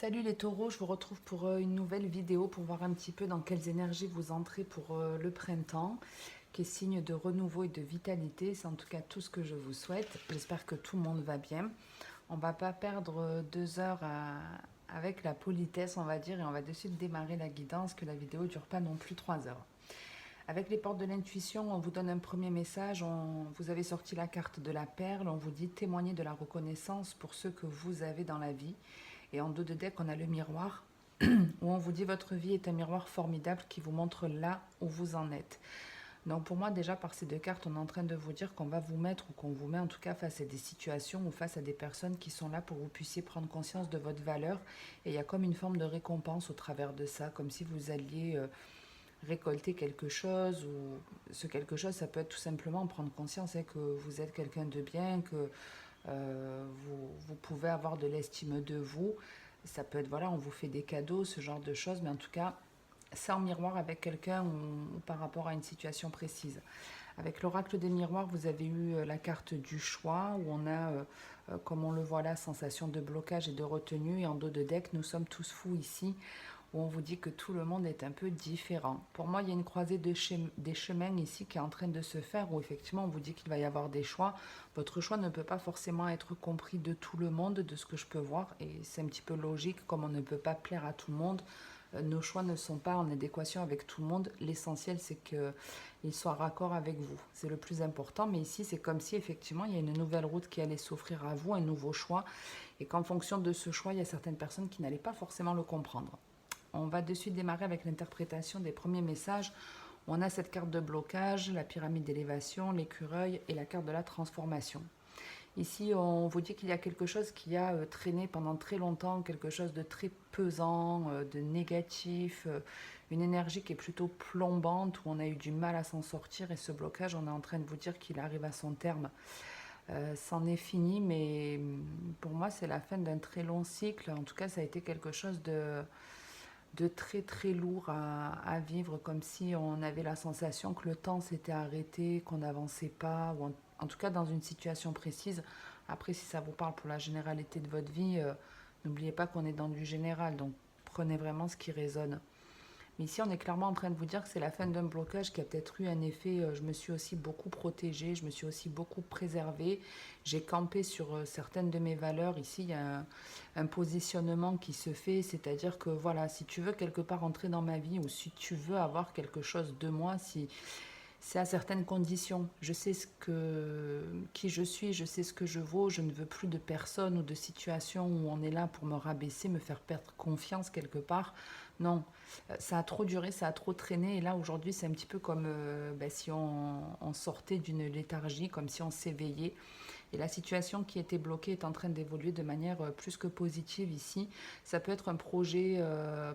Salut les taureaux, je vous retrouve pour une nouvelle vidéo pour voir un petit peu dans quelles énergies vous entrez pour le printemps, qui est signe de renouveau et de vitalité. C'est en tout cas tout ce que je vous souhaite. J'espère que tout le monde va bien. On va pas perdre 2 heures avec la politesse, on va dire, et on va de suite démarrer la guidance, que la vidéo ne dure pas non plus 3 heures. Avec les portes de l'intuition, on vous donne un premier message. Vous avez sorti la carte de la perle. On vous dit témoigner de la reconnaissance pour ce que vous avez dans la vie. Et en dos de deck, on a le miroir, où on vous dit votre vie est un miroir formidable qui vous montre là où vous en êtes. Donc pour moi, déjà par ces deux cartes, on est en train de vous dire qu'on va vous mettre, ou qu'on vous met en tout cas face à des situations ou face à des personnes qui sont là pour que vous puissiez prendre conscience de votre valeur. Et il y a comme une forme de récompense au travers de ça, comme si vous alliez récolter quelque chose, ou ce quelque chose, ça peut être tout simplement prendre conscience que vous êtes quelqu'un de bien, que vous pouvez avoir de l'estime de vous. Ça peut être, voilà, on vous fait des cadeaux, ce genre de choses, mais en tout cas, c'est en miroir avec quelqu'un ou par rapport à une situation précise. Avec l'oracle des miroirs, vous avez eu la carte du choix, où on a, comme on le voit là, sensation de blocage et de retenue. Et en dos de deck, nous sommes tous fous ici, où on vous dit que tout le monde est un peu différent. Pour moi, il y a une croisée des chemins ici qui est en train de se faire, où effectivement on vous dit qu'il va y avoir des choix. Votre choix ne peut pas forcément être compris de tout le monde, de ce que je peux voir, et c'est un petit peu logique, comme on ne peut pas plaire à tout le monde. Nos choix ne sont pas en adéquation avec tout le monde. L'essentiel, c'est qu'ils soient raccord avec vous. C'est le plus important, mais ici, c'est comme si effectivement, il y a une nouvelle route qui allait s'offrir à vous, un nouveau choix, et qu'en fonction de ce choix, il y a certaines personnes qui n'allaient pas forcément le comprendre. On va de suite démarrer avec l'interprétation des premiers messages. On a cette carte de blocage, la pyramide d'élévation, l'écureuil et la carte de la transformation. Ici, on vous dit qu'il y a quelque chose qui a traîné pendant très longtemps, quelque chose de très pesant, de négatif, une énergie qui est plutôt plombante, où on a eu du mal à s'en sortir, et ce blocage, on est en train de vous dire qu'il arrive à son terme. C'en est fini, mais pour moi, c'est la fin d'un très long cycle. En tout cas, ça a été quelque chose de très très lourd à vivre, comme si on avait la sensation que le temps s'était arrêté, qu'on n'avançait pas, ou en tout cas dans une situation précise. Après, si ça vous parle pour la généralité de votre vie, n'oubliez pas qu'on est dans du général, donc prenez vraiment ce qui résonne. Mais ici, on est clairement en train de vous dire que c'est la fin d'un blocage qui a peut-être eu un effet. Je me suis aussi beaucoup protégée, je me suis aussi beaucoup préservée. J'ai campé sur certaines de mes valeurs. Ici, il y a un positionnement qui se fait, c'est-à-dire que voilà, si tu veux quelque part entrer dans ma vie, ou si tu veux avoir quelque chose de moi, si c'est à certaines conditions. Je sais qui je suis, je sais ce que je vaux. Je ne veux plus de personnes ou de situations où on est là pour me rabaisser, me faire perdre confiance quelque part. Non, ça a trop duré, ça a trop traîné. Et là, aujourd'hui, c'est un petit peu comme si on sortait d'une léthargie, comme si on s'éveillait. Et la situation qui était bloquée est en train d'évoluer de manière plus que positive ici. Ça peut être un projet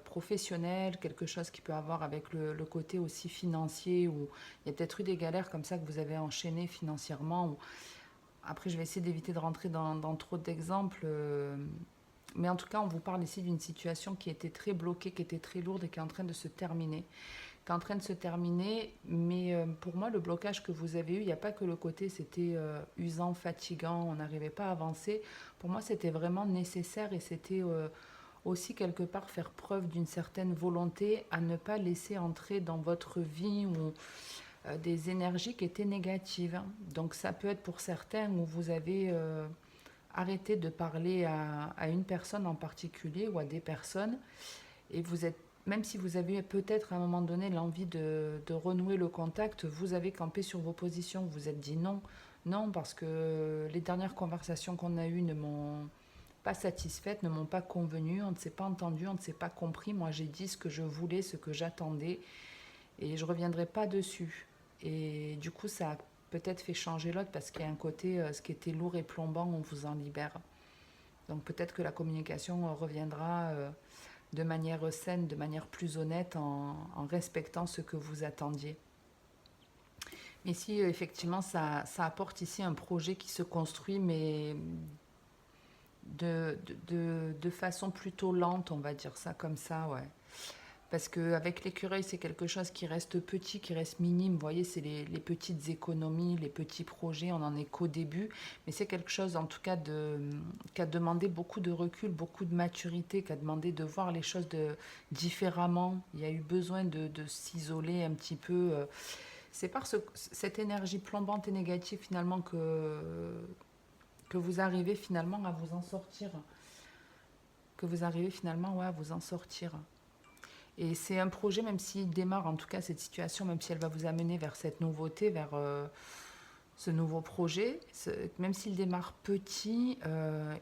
professionnel, quelque chose qui peut avoir avec le côté aussi financier, où il y a peut-être eu des galères comme ça que vous avez enchaînées financièrement. Après, je vais essayer d'éviter de rentrer dans trop d'exemples. Mais en tout cas, on vous parle ici d'une situation qui était très bloquée, qui était très lourde et qui est en train de se terminer. Mais pour moi, le blocage que vous avez eu, il n'y a pas que le côté c'était usant, fatigant, on n'arrivait pas à avancer. Pour moi, c'était vraiment nécessaire, et c'était aussi quelque part faire preuve d'une certaine volonté à ne pas laisser entrer dans votre vie ou des énergies qui étaient négatives. Donc ça peut être pour certains où vous avez arrêté de parler à une personne en particulier ou à des personnes, et vous êtes, même si vous avez peut-être à un moment donné l'envie de renouer le contact, vous avez campé sur vos positions, vous vous êtes dit non, non, parce que les dernières conversations qu'on a eues ne m'ont pas satisfaite, ne m'ont pas convenu, on ne s'est pas entendu, on ne s'est pas compris, moi j'ai dit ce que je voulais, ce que j'attendais, et je ne reviendrai pas dessus. Et du coup, ça a peut-être fait changer l'autre, parce qu'il y a un côté, ce qui était lourd et plombant, on vous en libère. Donc peut-être que la communication reviendra de manière saine, de manière plus honnête, en respectant ce que vous attendiez. Ici, effectivement, ça apporte ici un projet qui se construit, mais de façon plutôt lente, on va dire ça comme ça, ouais. Parce qu'avec l'écureuil, c'est quelque chose qui reste petit, qui reste minime. Vous voyez, c'est les petites économies, les petits projets, on n'en est qu'au début. Mais c'est quelque chose, en tout cas, qui a demandé beaucoup de recul, beaucoup de maturité, qui a demandé de voir les choses différemment. Il y a eu besoin de s'isoler un petit peu. C'est par cette énergie plombante et négative, finalement, que vous arrivez finalement à vous en sortir. Que vous arrivez finalement, ouais, à vous en sortir. Et c'est un projet, même s'il démarre, en tout cas, cette situation, même si elle va vous amener vers cette nouveauté, vers ce nouveau projet, même s'il démarre petit,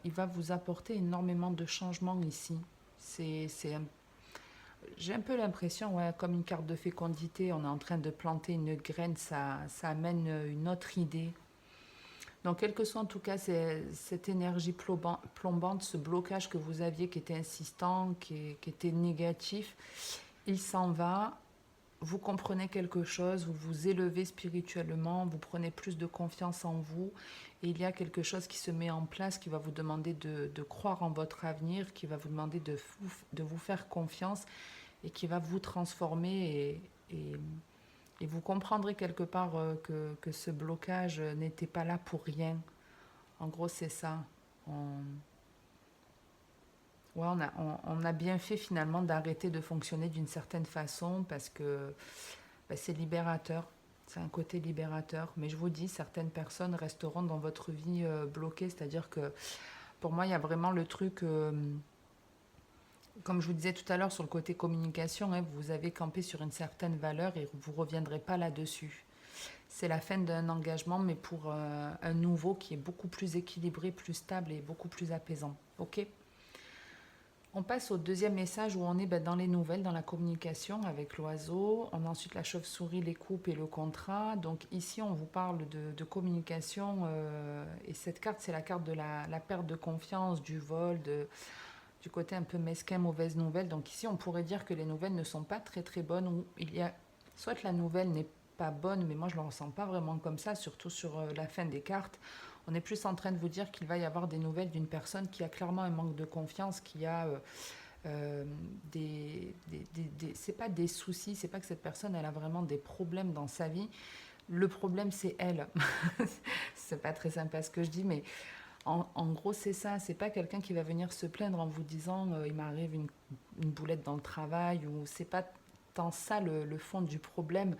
il va vous apporter énormément de changements ici. J'ai un peu l'impression, ouais, comme une carte de fécondité, on est en train de planter une graine, ça amène une autre idée. Donc, quelle que soit en tout cas cette énergie plombante, ce blocage que vous aviez qui était insistant, qui était négatif, il s'en va. Vous comprenez quelque chose, vous vous élevez spirituellement, vous prenez plus de confiance en vous. Et il y a quelque chose qui se met en place, qui va vous demander de croire en votre avenir, qui va vous demander de vous faire confiance et qui va vous transformer et vous comprendrez quelque part que ce blocage n'était pas là pour rien. En gros, c'est ça. On, ouais, on a bien fait finalement d'arrêter de fonctionner d'une certaine façon parce que bah, c'est libérateur. C'est un côté libérateur. Mais je vous dis, certaines personnes resteront dans votre vie bloquées. C'est-à-dire que pour moi, il y a vraiment le truc, comme je vous disais tout à l'heure sur le côté communication, hein, vous avez campé sur une certaine valeur et vous ne reviendrez pas là-dessus. C'est la fin d'un engagement, mais pour un nouveau qui est beaucoup plus équilibré, plus stable et beaucoup plus apaisant. Ok ? On passe au deuxième message où on est dans les nouvelles, dans la communication avec l'oiseau. On a ensuite la chauve-souris, les coupes et le contrat. Donc ici, on vous parle de communication. Et cette carte, c'est la carte de la perte de confiance, du vol, du côté un peu mesquin, mauvaise nouvelle. Donc ici, on pourrait dire que les nouvelles ne sont pas très très bonnes. Ou il y a, soit la nouvelle n'est pas bonne, mais moi je ne le ressens pas vraiment comme ça, surtout sur la fin des cartes. On est plus en train de vous dire qu'il va y avoir des nouvelles d'une personne qui a clairement un manque de confiance, qui a c'est pas des soucis, c'est pas que cette personne elle a vraiment des problèmes dans sa vie. Le problème c'est elle. C'est pas très sympa ce que je dis, mais en gros c'est ça. C'est pas quelqu'un qui va venir se plaindre en vous disant il m'arrive une boulette dans le travail, ou c'est pas tant ça le fond du problème.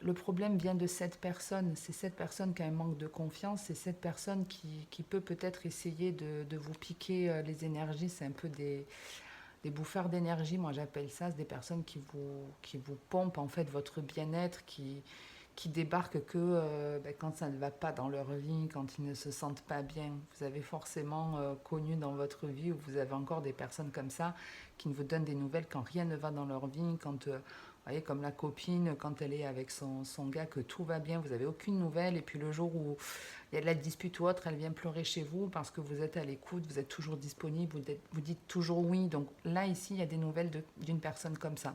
Le problème vient de cette personne. C'est cette personne qui a un manque de confiance. C'est cette personne qui peut peut-être essayer de vous piquer les énergies. C'est un peu des bouffeurs d'énergie, moi j'appelle ça. C'est des personnes qui vous pompent en fait votre bien-être, qui débarquent que quand ça ne va pas dans leur vie, quand ils ne se sentent pas bien. Vous avez forcément connu dans votre vie où vous avez encore des personnes comme ça qui ne vous donnent des nouvelles quand rien ne va dans leur vie, quand vous voyez, comme la copine, quand elle est avec son gars, que tout va bien, vous n'avez aucune nouvelle, et puis le jour où il y a de la dispute ou autre, elle vient pleurer chez vous parce que vous êtes à l'écoute, vous êtes toujours disponible, vous dites toujours oui. Donc là, ici, il y a des nouvelles d'une personne comme ça.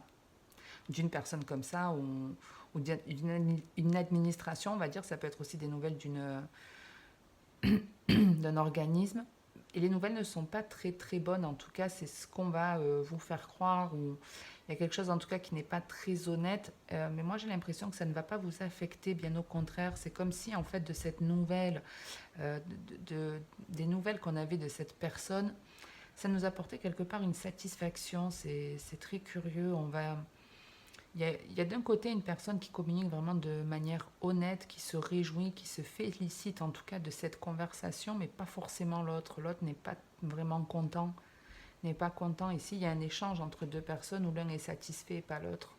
D'une personne comme ça, ou d'une administration, on va dire, ça peut être aussi des nouvelles d'un organisme. Et les nouvelles ne sont pas très très bonnes, en tout cas, c'est ce qu'on va vous faire croire, ou il y a quelque chose en tout cas qui n'est pas très honnête, mais moi j'ai l'impression que ça ne va pas vous affecter, bien au contraire. C'est comme si en fait de cette nouvelle, des nouvelles qu'on avait de cette personne, ça nous apportait quelque part une satisfaction. C'est très curieux. Il y a d'un côté une personne qui communique vraiment de manière honnête, qui se réjouit, qui se félicite en tout cas de cette conversation, mais pas forcément l'autre. L'autre n'est pas vraiment content, n'est pas content. Ici, il y a un échange entre deux personnes où l'un est satisfait et pas l'autre.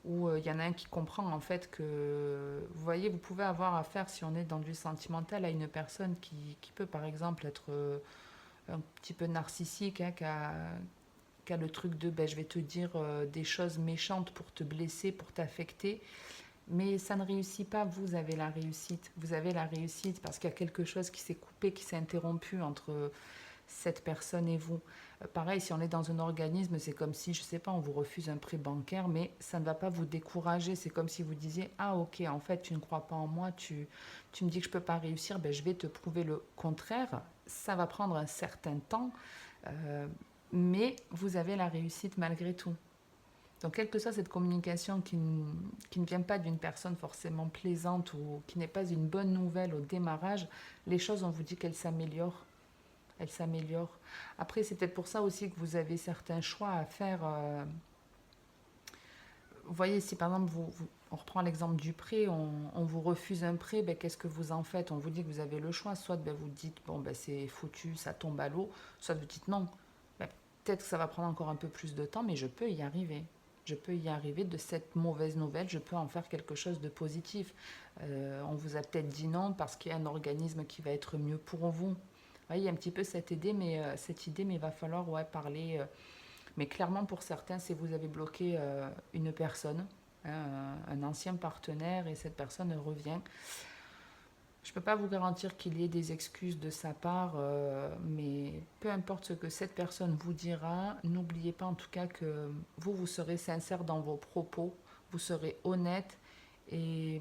Où il y en a un qui comprend en fait que, vous voyez, vous pouvez avoir affaire, si on est dans du sentimental, à une personne qui peut par exemple être un petit peu narcissique, hein, qui a le truc de je vais te dire des choses méchantes pour te blesser, pour t'affecter, mais ça ne réussit pas. Vous avez la réussite. Vous avez la réussite parce qu'il y a quelque chose qui s'est coupé, qui s'est interrompu entre cette personne et vous. Pareil, si on est dans un organisme, c'est comme si, je ne sais pas, on vous refuse un prêt bancaire, mais ça ne va pas vous décourager. C'est comme si vous disiez, ah ok, en fait, tu ne crois pas en moi, tu me dis que je ne peux pas réussir, je vais te prouver le contraire. Ça va prendre un certain temps, mais vous avez la réussite malgré tout. Donc, quelle que soit cette communication qui ne vient pas d'une personne forcément plaisante ou qui n'est pas une bonne nouvelle au démarrage, les choses, on vous dit qu'elles s'améliorent. Elles s'améliorent. Après, c'est peut-être pour ça aussi que vous avez certains choix à faire. Vous voyez, si par exemple, on reprend l'exemple du prêt, on vous refuse un prêt, ben, qu'est-ce que vous en faites? On vous dit que vous avez le choix. Soit ben, vous dites, bon, ben, c'est foutu, ça tombe à l'eau. Soit vous dites, non, ben, peut-être que ça va prendre encore un peu plus de temps, mais je peux y arriver. Je peux y arriver de cette mauvaise nouvelle, je peux en faire quelque chose de positif. On vous a peut-être dit non parce qu'il y a un organisme qui va être mieux pour vous. Vous voyez, il y a un petit peu cette idée, mais il va falloir parler. Mais clairement, pour certains, si vous avez bloqué une personne, hein, un ancien partenaire, et cette personne revient, je ne peux pas vous garantir qu'il y ait des excuses de sa part, mais peu importe ce que cette personne vous dira, n'oubliez pas en tout cas que vous serez sincère dans vos propos, vous serez honnête, et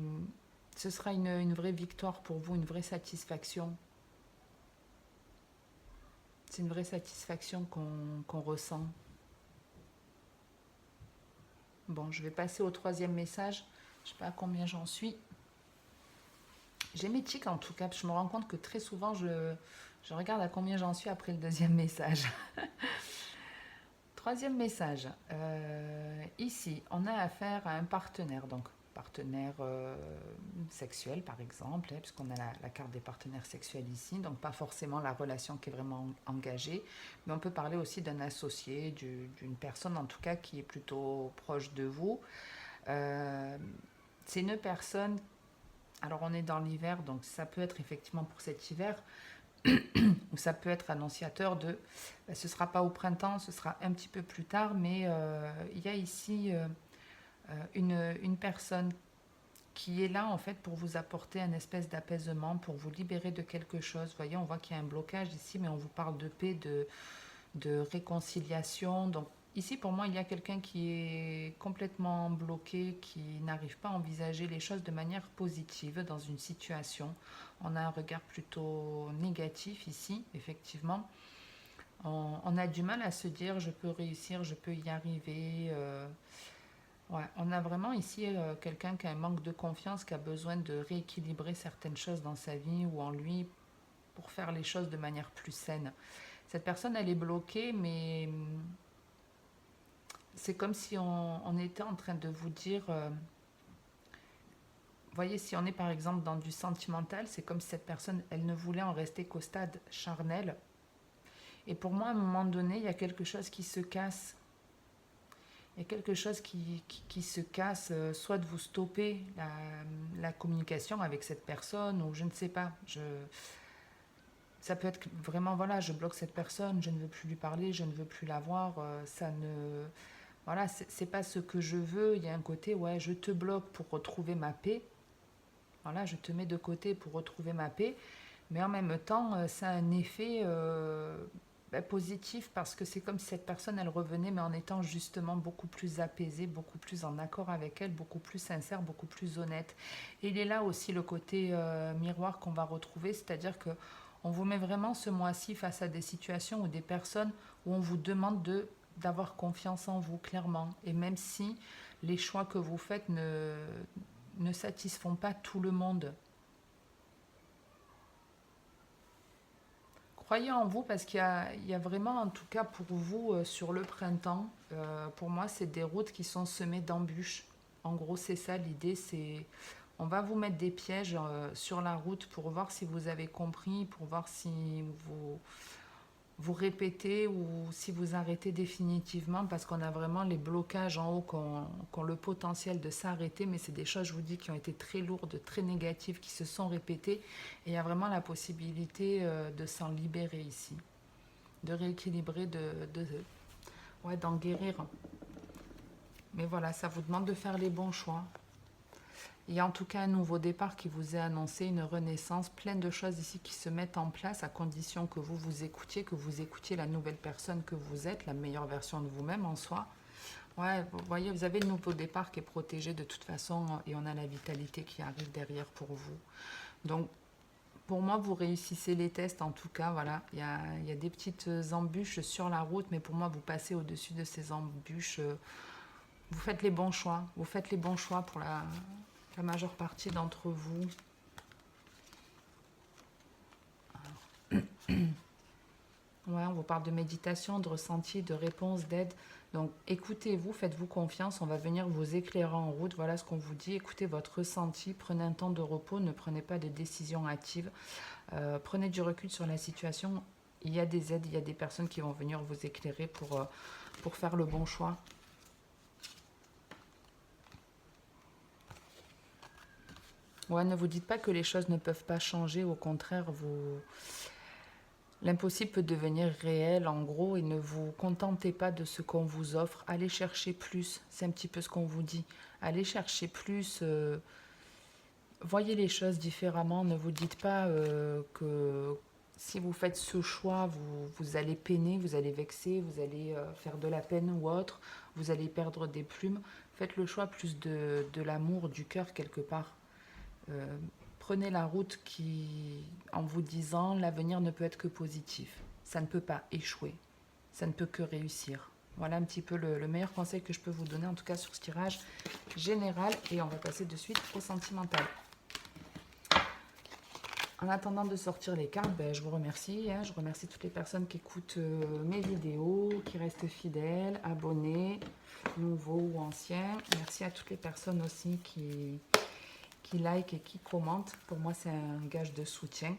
ce sera une vraie victoire pour vous, une vraie satisfaction. C'est une vraie satisfaction qu'on ressent. Bon, je vais passer au troisième message. Je ne sais pas à combien j'en suis. J'ai mes tics en tout cas, parce que je me rends compte que très souvent, je regarde à combien j'en suis après le deuxième message. Troisième message. Ici, on a affaire à un partenaire, donc partenaire sexuel par exemple, hein, puisqu'on a la carte des partenaires sexuels ici, donc pas forcément la relation qui est vraiment engagée, mais on peut parler aussi d'un associé, d'une personne en tout cas qui est plutôt proche de vous. C'est une personne, alors on est dans l'hiver, donc ça peut être effectivement pour cet hiver, ou ça peut être annonciateur de, ce ne sera pas au printemps, ce sera un petit peu plus tard, mais il y a ici une personne qui est là en fait pour vous apporter un espèce d'apaisement, pour vous libérer de quelque chose. Vous voyez, on voit qu'il y a un blocage ici, mais on vous parle de paix, de réconciliation. Donc ici, pour moi, il y a quelqu'un qui est complètement bloqué, qui n'arrive pas à envisager les choses de manière positive dans une situation. On a un regard plutôt négatif ici, effectivement. On a du mal à se dire je peux réussir, je peux y arriver. Ouais, on a vraiment ici quelqu'un qui a un manque de confiance, qui a besoin de rééquilibrer certaines choses dans sa vie ou en lui pour faire les choses de manière plus saine. Cette personne, elle est bloquée, mais c'est comme si on était en train de vous dire, voyez, si on est par exemple dans du sentimental, c'est comme si cette personne, elle ne voulait en rester qu'au stade charnel. Et pour moi, à un moment donné, il y a quelque chose qui se casse. Il y a quelque chose qui se casse, soit de vous stopper la communication avec cette personne, ou je ne sais pas. Ça peut être vraiment, voilà, je bloque cette personne, je ne veux plus lui parler, je ne veux plus la voir, ça ne... Voilà, c'est pas ce que je veux. Il y a un côté, ouais, je te bloque pour retrouver ma paix. Voilà, je te mets de côté pour retrouver ma paix. Mais en même temps, ça a un effet positif parce que c'est comme si cette personne, elle revenait, mais en étant justement beaucoup plus apaisée, beaucoup plus en accord avec elle, beaucoup plus sincère, beaucoup plus honnête. Et il est là aussi le côté miroir qu'on va retrouver, c'est-à-dire que on vous met vraiment ce mois-ci face à des situations ou des personnes où on vous demande d'avoir confiance en vous, clairement. Et même si les choix que vous faites ne satisfont pas tout le monde, croyez en vous parce qu'il y a vraiment, en tout cas pour vous, sur le printemps, pour moi, c'est des routes qui sont semées d'embûches. En gros, c'est ça l'idée, c'est on va vous mettre des pièges sur la route pour voir si vous avez compris, pour voir si vous répétez ou si vous arrêtez définitivement parce qu'on a vraiment les blocages en haut qui ont le potentiel de s'arrêter, mais c'est des choses, je vous dis, qui ont été très lourdes, très négatives, qui se sont répétées et il y a vraiment la possibilité de s'en libérer ici, de rééquilibrer, ouais, d'en guérir. Mais voilà, ça vous demande de faire les bons choix. Il y a en tout cas un nouveau départ qui vous est annoncé, une renaissance, plein de choses ici qui se mettent en place à condition que vous écoutiez, que vous écoutiez la nouvelle personne que vous êtes, la meilleure version de vous-même en soi. Ouais, vous voyez, vous avez le nouveau départ qui est protégé de toute façon et on a la vitalité qui arrive derrière pour vous. Donc, Pour moi, vous réussissez les tests en tout cas. Voilà, il y a des petites embûches sur la route, mais pour moi, vous passez au-dessus de ces embûches. Vous faites les bons choix. Vous faites les bons choix pour la majeure partie d'entre vous. Ouais, on vous parle de méditation, de ressenti, de réponse, d'aide. Donc écoutez-vous, faites-vous confiance, on va venir vous éclairer en route. Voilà ce qu'on vous dit. Écoutez votre ressenti, prenez un temps de repos, ne prenez pas de décisions hâtives. Prenez du recul sur la situation. Il y a des aides, il y a des personnes qui vont venir vous éclairer pour faire le bon choix. Ouais, ne vous dites pas que les choses ne peuvent pas changer. Au contraire, l'impossible peut devenir réel en gros et ne vous contentez pas de ce qu'on vous offre. Allez chercher plus, c'est un petit peu ce qu'on vous dit. Allez chercher plus, voyez les choses différemment. Ne vous dites pas que si vous faites ce choix, vous allez peiner, vous allez vexer, vous allez faire de la peine ou autre, vous allez perdre des plumes. Faites le choix plus de l'amour, du cœur quelque part. Prenez la route en vous disant l'avenir ne peut être que positif. Ça ne peut pas échouer. Ça ne peut que réussir. Voilà un petit peu le meilleur conseil que je peux vous donner, en tout cas sur ce tirage général. Et on va passer de suite au sentimental. En attendant de sortir les cartes, je vous remercie. Je remercie toutes les personnes qui écoutent mes vidéos, qui restent fidèles, abonnés, nouveaux ou anciens. Merci à toutes les personnes aussi qui like et qui commentent. Pour moi, c'est un gage de soutien.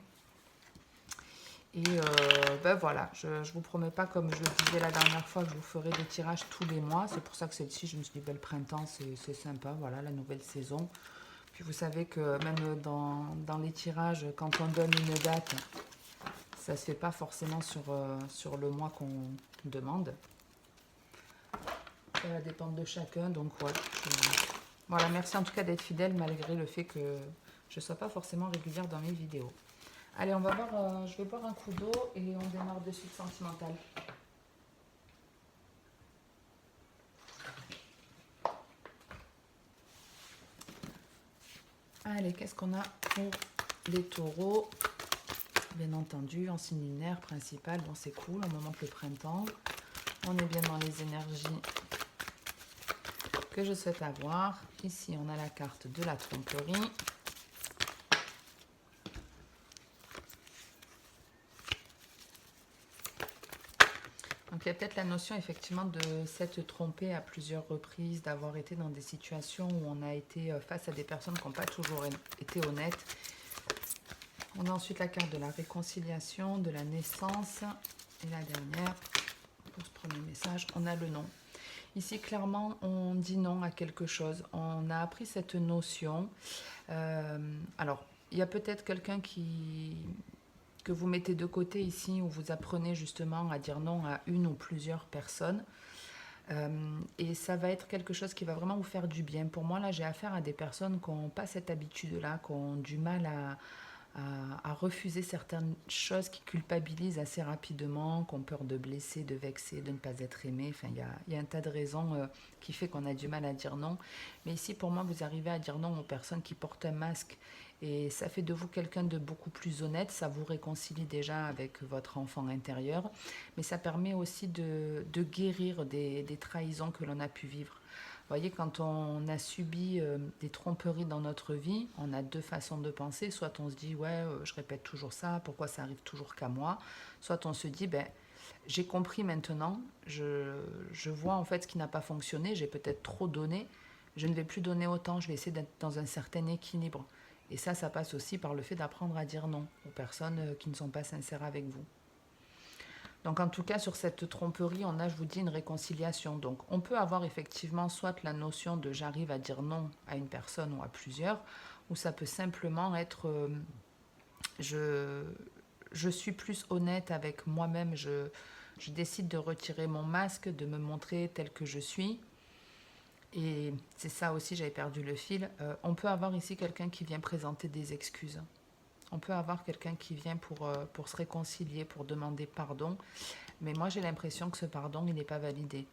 Et voilà, je ne vous promets pas, comme je le disais la dernière fois, que je vous ferai des tirages tous les mois. C'est pour ça que celle-ci, je me suis dit, le printemps, c'est sympa. Voilà, la nouvelle saison. Puis vous savez que même dans les tirages, quand on donne une date, ça ne se fait pas forcément sur le mois qu'on demande. Ça va dépendre de chacun. Donc, ouais, voilà, merci en tout cas d'être fidèle malgré le fait que je ne sois pas forcément régulière dans mes vidéos. Allez, on va voir, je vais boire un coup d'eau et on démarre de suite sentimental. Allez, qu'est-ce qu'on a pour les taureaux? Bien entendu, en signe lunaire principal, bon c'est cool, on monte le printemps. On est bien dans les énergies que je souhaite avoir. Ici, on a la carte de la tromperie. Donc il y a peut-être la notion effectivement de s'être trompé à plusieurs reprises, d'avoir été dans des situations où on a été face à des personnes qui n'ont pas toujours été honnêtes. On a ensuite la carte de la réconciliation, de la naissance. Et la dernière, pour ce premier message, on a le non. Ici, clairement, on dit non à quelque chose. On a appris cette notion. Alors, il y a peut-être quelqu'un que vous mettez de côté ici, où vous apprenez justement à dire non à une ou plusieurs personnes. Et ça va être quelque chose qui va vraiment vous faire du bien. Pour moi, là, j'ai affaire à des personnes qui n'ont pas cette habitude-là, qui ont du mal à refuser certaines choses, qui culpabilisent assez rapidement, qui ont peur de blesser, de vexer, de ne pas être aimé. Enfin, il y a un tas de raisons qui fait qu'on a du mal à dire non. Mais ici, pour moi, vous arrivez à dire non aux personnes qui portent un masque. Et ça fait de vous quelqu'un de beaucoup plus honnête. Ça vous réconcilie déjà avec votre enfant intérieur. Mais ça permet aussi de guérir des trahisons que l'on a pu vivre. Vous voyez, quand on a subi des tromperies dans notre vie, on a deux façons de penser. Soit on se dit, ouais, je répète toujours ça, pourquoi ça arrive toujours qu'à moi? Soit on se dit, j'ai compris maintenant, je vois en fait ce qui n'a pas fonctionné, j'ai peut-être trop donné, je ne vais plus donner autant, je vais essayer d'être dans un certain équilibre. Et ça passe aussi par le fait d'apprendre à dire non aux personnes qui ne sont pas sincères avec vous. Donc en tout cas, sur cette tromperie, on a, je vous dis, une réconciliation. Donc on peut avoir effectivement soit la notion de j'arrive à dire non à une personne ou à plusieurs, ou ça peut simplement être je suis plus honnête avec moi-même, je décide de retirer mon masque, de me montrer tel que je suis. Et c'est ça aussi, j'avais perdu le fil. On peut avoir ici quelqu'un qui vient présenter des excuses. On peut avoir quelqu'un qui vient pour se réconcilier, pour demander pardon. Mais moi, j'ai l'impression que ce pardon, il n'est pas validé.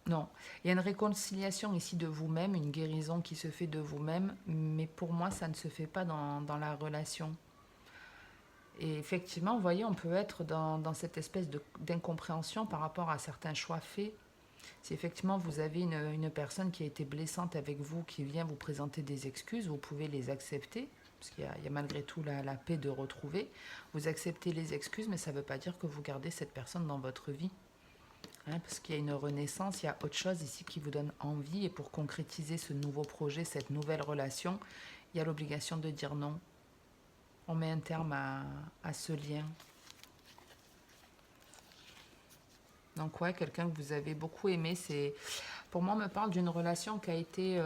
Non. Il y a une réconciliation ici de vous-même, une guérison qui se fait de vous-même, mais pour moi, ça ne se fait pas dans la relation. Et effectivement, vous voyez, on peut être dans cette espèce d'incompréhension par rapport à certains choix faits. Si effectivement vous avez une personne qui a été blessante avec vous, qui vient vous présenter des excuses, vous pouvez les accepter, parce qu'il y a malgré tout la paix de retrouver. Vous acceptez les excuses, mais ça ne veut pas dire que vous gardez cette personne dans votre vie. Hein, parce qu'il y a une renaissance, il y a autre chose ici qui vous donne envie. Et pour concrétiser ce nouveau projet, cette nouvelle relation, il y a l'obligation de dire non. On met un terme à ce lien. Donc ouais, quelqu'un que vous avez beaucoup aimé, pour moi, on me parle d'une relation qui a été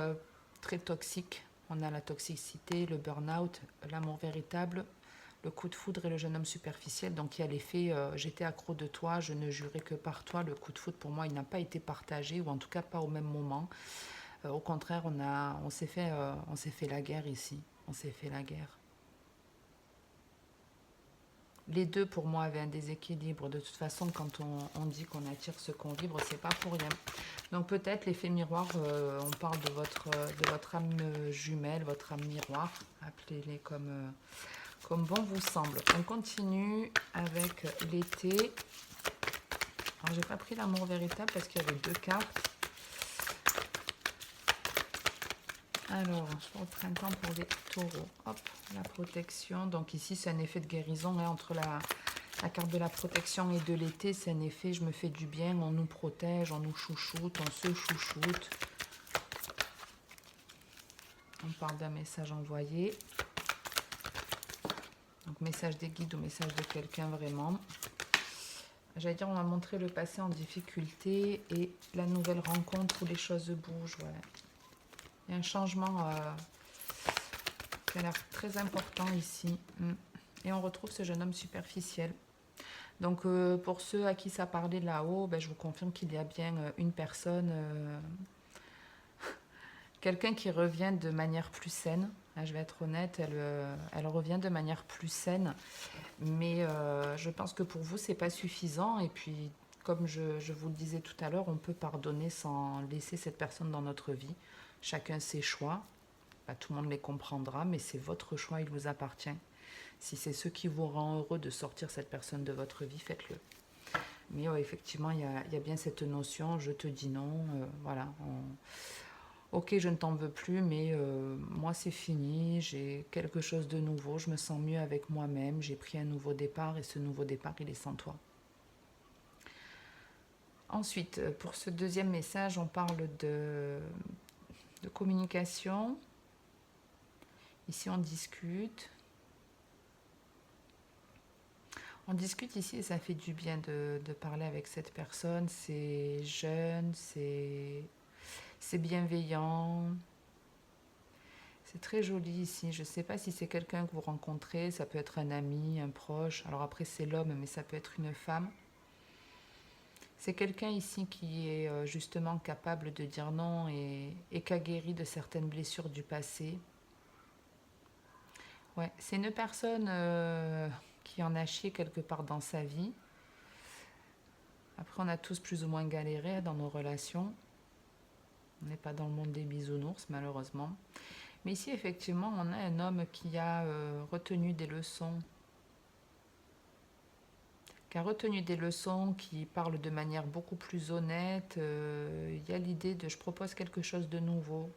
très toxique. On a la toxicité, le burn-out, l'amour véritable, le coup de foudre et le jeune homme superficiel. Donc il y a l'effet j'étais accro de toi, je ne jurais que par toi. Le coup de foudre, pour moi, il n'a pas été partagé, ou en tout cas pas au même moment. Au contraire, on s'est fait la guerre ici. On s'est fait la guerre. Les deux, pour moi, avaient un déséquilibre. De toute façon, quand on dit qu'on attire ce qu'on vibre, c'est pas pour rien. Donc peut-être l'effet miroir, on parle de votre âme jumelle, votre âme miroir. Appelez-les comme bon vous semble. On continue avec l'été. Alors, j'ai pas pris l'amour véritable parce qu'il y avait deux cartes. Alors, pour le printemps, pour les taureaux, hop, la protection. Donc ici, c'est un effet de guérison hein, entre la carte de la protection et de l'été. C'est un effet, je me fais du bien, on nous protège, on nous chouchoute, on se chouchoute. On parle d'un message envoyé. Donc, message des guides ou message de quelqu'un vraiment. J'allais dire, on va montrer le passé en difficulté et la nouvelle rencontre où les choses bougent. Ouais. Il y a un changement qui a l'air très important ici. Et on retrouve ce jeune homme superficiel. Donc pour ceux à qui ça parlait là-haut, ben, je vous confirme qu'il y a bien une personne, quelqu'un qui revient de manière plus saine. Je vais être honnête, elle revient de manière plus saine. Mais je pense que pour vous, c'est pas suffisant. Et puis, comme je vous le disais tout à l'heure, on peut pardonner sans laisser cette personne dans notre vie. Chacun ses choix. Tout le monde les comprendra, mais c'est votre choix, il vous appartient. Si c'est ce qui vous rend heureux de sortir cette personne de votre vie, faites-le. Mais effectivement, il y a bien cette notion, je te dis non, voilà. Ok, je ne t'en veux plus, mais moi c'est fini, j'ai quelque chose de nouveau, je me sens mieux avec moi-même, j'ai pris un nouveau départ et ce nouveau départ, il est sans toi. Ensuite, pour ce deuxième message, on parle de communication. Ici, on discute. On discute ici et ça fait du bien de parler avec cette personne. C'est jeune, c'est bienveillant. C'est très joli ici. Je ne sais pas si c'est quelqu'un que vous rencontrez. Ça peut être un ami, un proche. Alors après, c'est l'homme, mais ça peut être une femme. C'est quelqu'un ici qui est justement capable de dire non et qui a guéri de certaines blessures du passé. Ouais, c'est une personne qui en a chié quelque part dans sa vie. Après, on a tous plus ou moins galéré dans nos relations. On n'est pas dans le monde des bisounours, malheureusement. Mais ici, effectivement, on a un homme qui a retenu des leçons. Qui parle de manière beaucoup plus honnête. Il y a l'idée de je propose quelque chose de nouveau.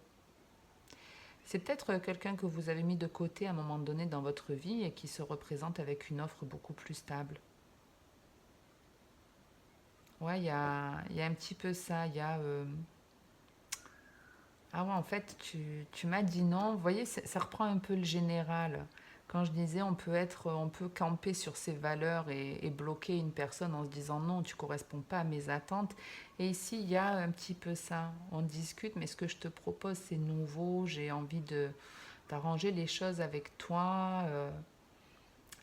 C'est peut-être quelqu'un que vous avez mis de côté à un moment donné dans votre vie et qui se représente avec une offre beaucoup plus stable. Ouais, il y a un petit peu ça. Il y a... Ah ouais, en fait, tu m'as dit non. Vous voyez, ça reprend un peu le général. Quand je disais on peut camper sur ses valeurs et bloquer une personne en se disant non, tu ne corresponds pas à mes attentes. Et ici, il y a un petit peu ça. On discute, mais ce que je te propose, c'est nouveau. J'ai envie d'arranger les choses avec toi.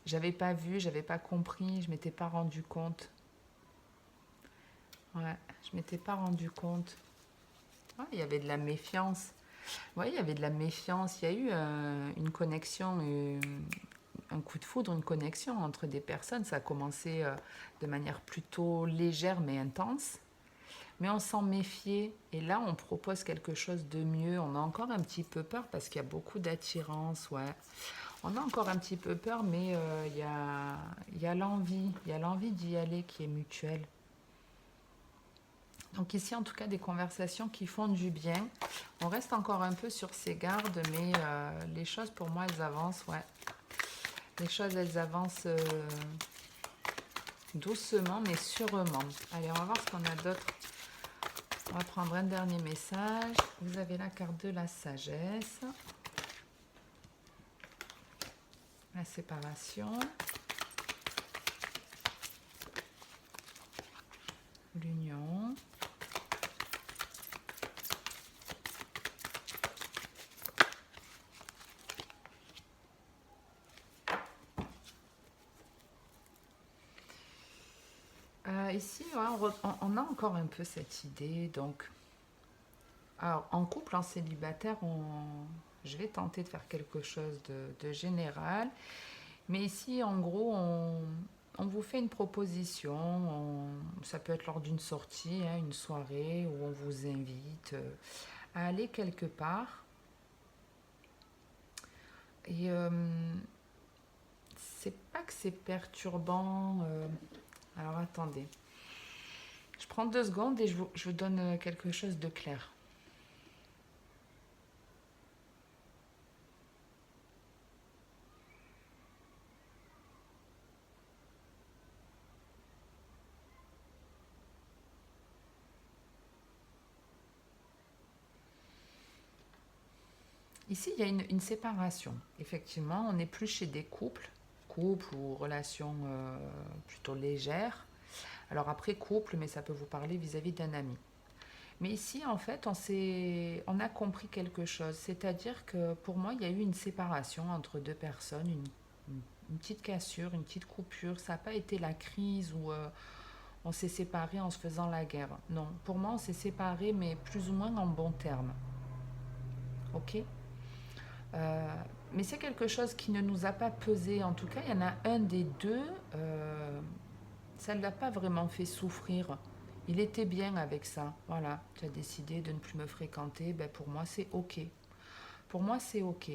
J'avais pas vu, j'avais pas compris, je m'étais pas rendu compte. Ouais, je m'étais pas rendu compte. Ouais, il y avait de la méfiance. Oui, il y avait de la méfiance. Il y a eu une connexion, un coup de foudre, une connexion entre des personnes. Ça a commencé de manière plutôt légère mais intense. mais on s'en méfiait. Et là, on propose quelque chose de mieux. On a encore un petit peu peur parce qu'il y a beaucoup d'attirance, ouais. On a encore un petit peu peur, mais il y a l'envie. Il y a l'envie d'y aller qui est mutuelle. Donc ici, en tout cas, des conversations qui font du bien. On reste encore un peu sur ses gardes, mais les choses, pour moi, elles avancent, ouais. Les choses, elles avancent doucement, mais sûrement. Allez, on va voir ce qu'on a d'autre. On va prendre un dernier message. Vous avez la carte de la sagesse. La séparation. L'union. Ici, ouais, on a encore un peu cette idée. Donc, alors, en couple, en célibataire, je vais tenter de faire quelque chose de général. Mais ici, en gros, on vous fait une proposition. Ça peut être lors d'une sortie, hein, une soirée, où on vous invite à aller quelque part. Et c'est pas que c'est perturbant. Alors, attendez. Je prends 2 secondes et je vous donne quelque chose de clair. Ici, il y a une séparation. Effectivement, on n'est plus chez des couples ou relations plutôt légères. Alors après, couple, mais ça peut vous parler vis-à-vis d'un ami. Mais ici, en fait, on a compris quelque chose. C'est-à-dire que pour moi, il y a eu une séparation entre 2 personnes, une petite cassure, une petite coupure. Ça n'a pas été la crise où on s'est séparés en se faisant la guerre. Non, pour moi, on s'est séparés, mais plus ou moins en bons termes. Ok. Euh, mais c'est quelque chose qui ne nous a pas pesé. En tout cas, il y en a un des deux, ça ne l'a pas vraiment fait souffrir. Il était bien avec ça. Voilà, tu as décidé de ne plus me fréquenter. Ben pour moi, c'est OK. Pour moi, c'est OK.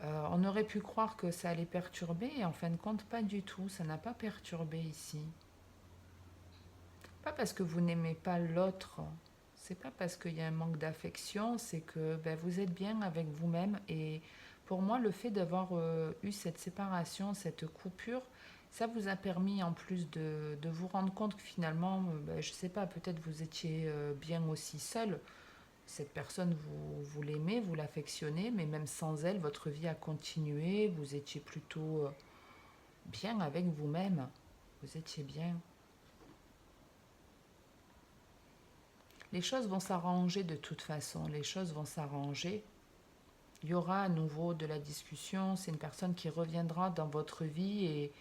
On aurait pu croire que ça allait perturber, et en fin de compte, pas du tout. Ça n'a pas perturbé ici. Pas parce que vous n'aimez pas l'autre. C'est pas parce qu'il y a un manque d'affection, c'est que ben, vous êtes bien avec vous-même. Et pour moi, le fait d'avoir eu cette séparation, cette coupure, ça vous a permis en plus de vous rendre compte que finalement, ben, je sais pas, peut-être vous étiez bien aussi seul. Cette personne, vous l'aimez, vous l'affectionnez, mais même sans elle, votre vie a continué. Vous étiez plutôt bien avec vous-même. Vous étiez bien. Les choses vont s'arranger de toute façon. Les choses vont s'arranger. Il y aura à nouveau de la discussion. C'est une personne qui reviendra dans votre vie et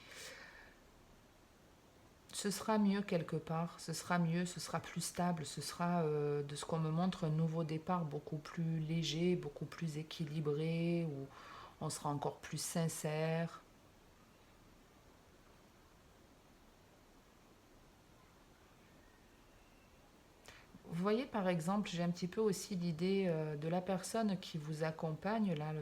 ce sera mieux quelque part. Ce sera mieux, ce sera plus stable. Ce sera, de ce qu'on me montre, un nouveau départ beaucoup plus léger, beaucoup plus équilibré, où on sera encore plus sincère. Vous voyez, par exemple, j'ai un petit peu aussi l'idée de la personne qui vous accompagne. Là,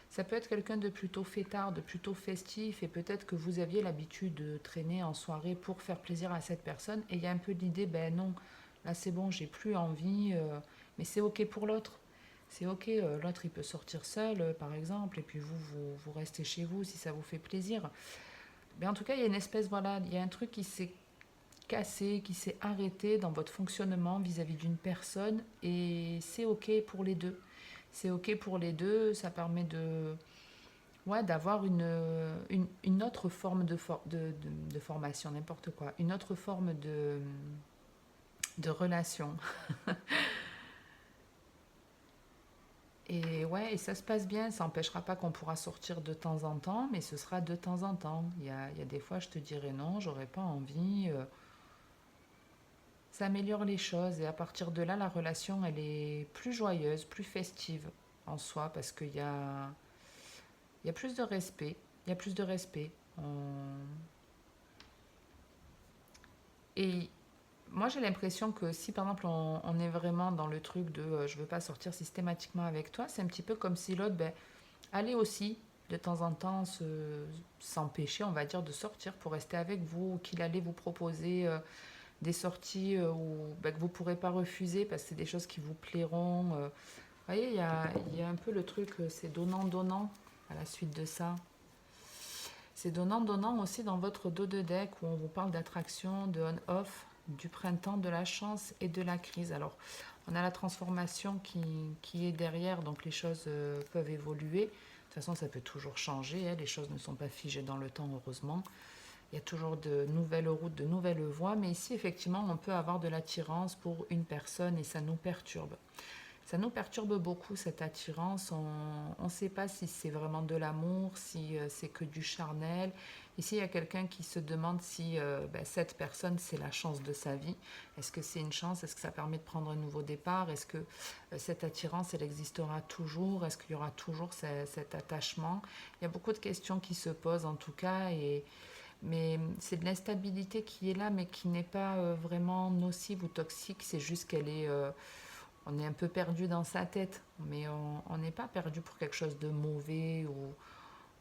ça peut être quelqu'un de plutôt fêtard, de plutôt festif, et peut-être que vous aviez l'habitude de traîner en soirée pour faire plaisir à cette personne. Et il y a un peu l'idée, ben non, là c'est bon, j'ai plus envie, mais c'est ok pour l'autre. C'est ok, l'autre il peut sortir seul, par exemple, et puis vous restez chez vous si ça vous fait plaisir. Mais en tout cas, il y a une espèce, voilà, il y a un truc qui s'est cassé, qui s'est arrêté dans votre fonctionnement vis-à-vis d'une personne et c'est ok pour les deux. C'est ok pour les deux, ça permet ouais, d'avoir une autre forme de formation, n'importe quoi, une autre forme de relation. Et ouais, et ça se passe bien, ça n'empêchera pas qu'on pourra sortir de temps en temps, mais ce sera de temps en temps. Il y a des fois, je te dirais non, j'aurais pas envie. Ça améliore les choses et à partir de là, la relation, elle est plus joyeuse, plus festive en soi parce il y a plus de respect. Il y a plus de respect. Et moi j'ai l'impression que si par exemple on est vraiment dans le truc de je veux pas sortir systématiquement avec toi, c'est un petit peu comme si l'autre, ben, allait aussi de temps en temps s'empêcher, on va dire, de sortir pour rester avec vous, ou qu'il allait vous proposer des sorties ben, que vous ne pourrez pas refuser parce que c'est des choses qui vous plairont. Vous voyez, il y a un peu le truc, c'est donnant-donnant à la suite de ça. C'est donnant-donnant aussi dans votre dos de deck où on vous parle d'attraction, de on-off, du printemps, de la chance et de la crise. Alors, on a la transformation qui est derrière, donc les choses peuvent évoluer. De toute façon, ça peut toujours changer, hein, les choses ne sont pas figées dans le temps, heureusement. Il y a toujours de nouvelles routes, de nouvelles voies, mais ici, effectivement, on peut avoir de l'attirance pour une personne et ça nous perturbe. Ça nous perturbe beaucoup cette attirance. On ne sait pas si c'est vraiment de l'amour, si c'est que du charnel. Ici, il y a quelqu'un qui se demande si ben, cette personne, c'est la chance de sa vie. Est-ce que c'est une chance? Est-ce que ça permet de prendre un nouveau départ? Est-ce que cette attirance, elle existera toujours? Est-ce qu'il y aura toujours cet attachement? Il y a beaucoup de questions qui se posent en tout cas. Mais c'est de l'instabilité qui est là, mais qui n'est pas vraiment nocive ou toxique. C'est juste qu'elle est... on est un peu perdu dans sa tête, mais on n'est pas perdu pour quelque chose de mauvais ou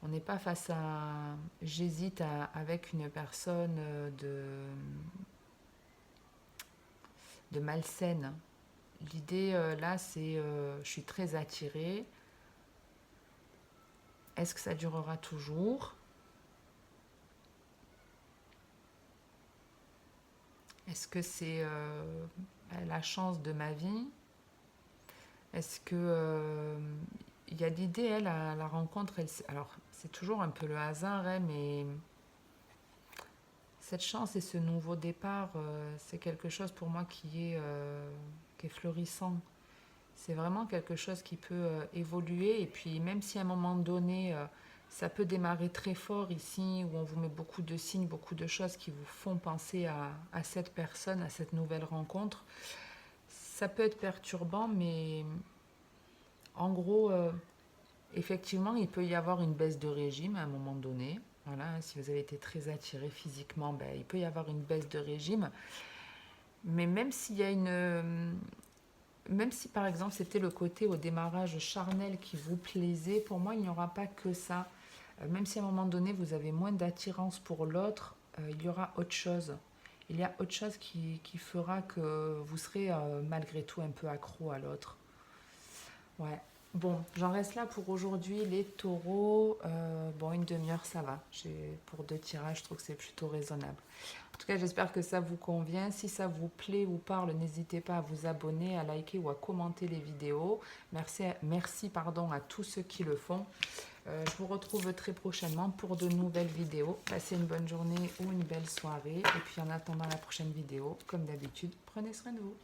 on n'est pas face à j'hésite avec une personne de malsaine. L'idée là, c'est je suis très attirée. Est-ce que ça durera toujours? Est-ce que c'est la chance de ma vie? Est-ce que il y a l'idée, elle, à la rencontre, alors c'est toujours un peu le hasard, hein, mais cette chance et ce nouveau départ, c'est quelque chose pour moi qui est florissant. C'est vraiment quelque chose qui peut évoluer. Et puis même si à un moment donné, ça peut démarrer très fort ici, où on vous met beaucoup de signes, beaucoup de choses qui vous font penser à cette personne, à cette nouvelle rencontre, ça peut être perturbant, mais en gros, effectivement, il peut y avoir une baisse de régime à un moment donné. Voilà, hein, si vous avez été très attiré physiquement, ben, il peut y avoir une baisse de régime. Mais même s'il y a même si par exemple c'était le côté au démarrage charnel qui vous plaisait, pour moi il n'y aura pas que ça. Même si à un moment donné vous avez moins d'attirance pour l'autre, il y aura autre chose. Il y a autre chose qui fera que vous serez malgré tout un peu accro à l'autre. Ouais. Bon, j'en reste là pour aujourd'hui. Les taureaux, bon, une demi-heure, ça va. Pour 2 tirages, je trouve que c'est plutôt raisonnable. En tout cas, j'espère que ça vous convient. Si ça vous plaît ou parle, n'hésitez pas à vous abonner, à liker ou à commenter les vidéos. Merci pardon, à tous ceux qui le font. Je vous retrouve très prochainement pour de nouvelles vidéos. Passez une bonne journée ou une belle soirée. Et puis en attendant la prochaine vidéo, comme d'habitude, prenez soin de vous.